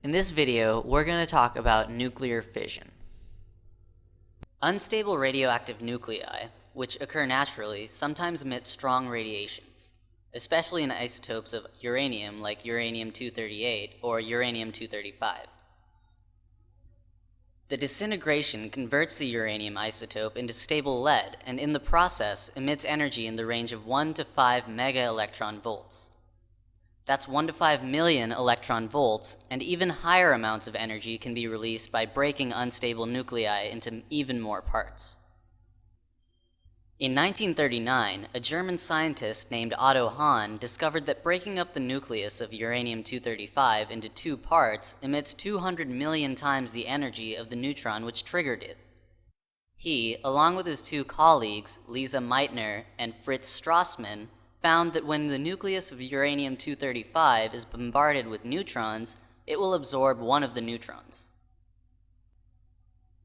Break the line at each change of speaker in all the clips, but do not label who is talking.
In this video, we're going to talk about nuclear fission. Unstable radioactive nuclei, which occur naturally, sometimes emit strong radiations, especially in isotopes of uranium like uranium-238 or uranium-235. The disintegration converts the uranium isotope into stable lead and in the process emits energy in the range of 1 to 5 mega-electron volts. That's 1 to 5 million electron volts, and even higher amounts of energy can be released by breaking unstable nuclei into even more parts. In 1939, a German scientist named Otto Hahn discovered that breaking up the nucleus of uranium-235 into two parts emits 200 million times the energy of the neutron which triggered it. He, along with his two colleagues, Lisa Meitner and Fritz Strassmann, found that when the nucleus of uranium-235 is bombarded with neutrons, it will absorb one of the neutrons.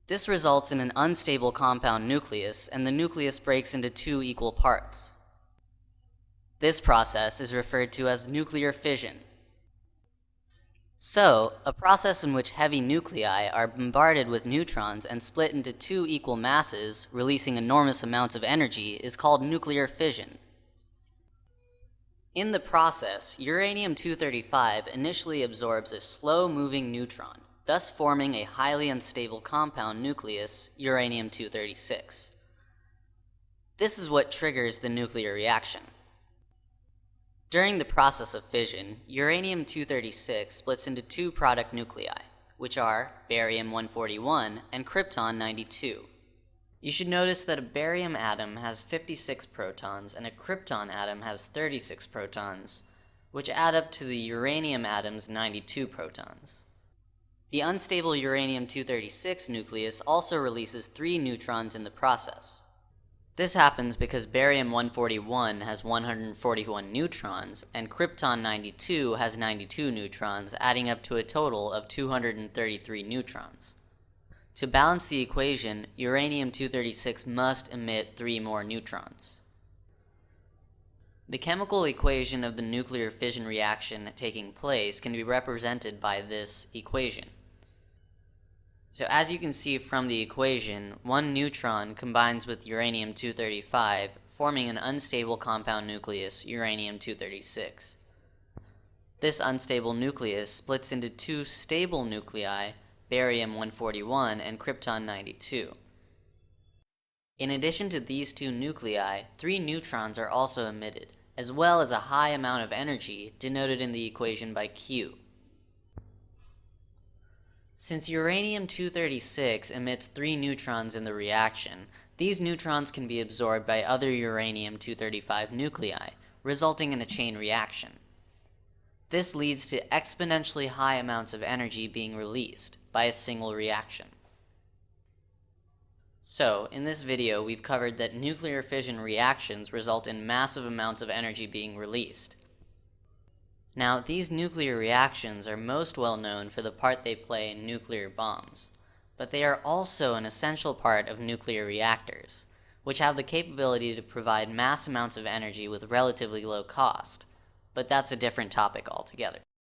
This results in an unstable compound nucleus, and the nucleus breaks into two equal parts. This process is referred to as nuclear fission. So, a process in which heavy nuclei are bombarded with neutrons and split into two equal masses, releasing enormous amounts of energy, is called nuclear fission. In the process, uranium-235 initially absorbs a slow-moving neutron, thus forming a highly unstable compound nucleus, uranium-236. This is what triggers the nuclear reaction. During the process of fission, uranium-236 splits into two product nuclei, which are barium-141 and krypton-92. You should notice that a barium atom has 56 protons and a krypton atom has 36 protons, which add up to the uranium atom's 92 protons. The unstable uranium-236 nucleus also releases 3 neutrons in the process. This happens because barium-141 has 141 neutrons and krypton-92 has 92 neutrons, adding up to a total of 233 neutrons. To balance the equation, uranium-236 must emit 3 more neutrons. The chemical equation of the nuclear fission reaction taking place can be represented by this equation. So as you can see from the equation, one neutron combines with uranium-235, forming an unstable compound nucleus, uranium-236. This unstable nucleus splits into two stable nuclei, barium-141 and krypton-92. In addition to these two nuclei, 3 neutrons are also emitted, as well as a high amount of energy, denoted in the equation by Q. Since uranium-236 emits 3 neutrons in the reaction, these neutrons can be absorbed by other uranium-235 nuclei, resulting in a chain reaction. This leads to exponentially high amounts of energy being released by a single reaction. So, in this video, we've covered that nuclear fission reactions result in massive amounts of energy being released. Now, these nuclear reactions are most well known for the part they play in nuclear bombs, but they are also an essential part of nuclear reactors, which have the capability to provide mass amounts of energy with relatively low cost. But that's a different topic altogether.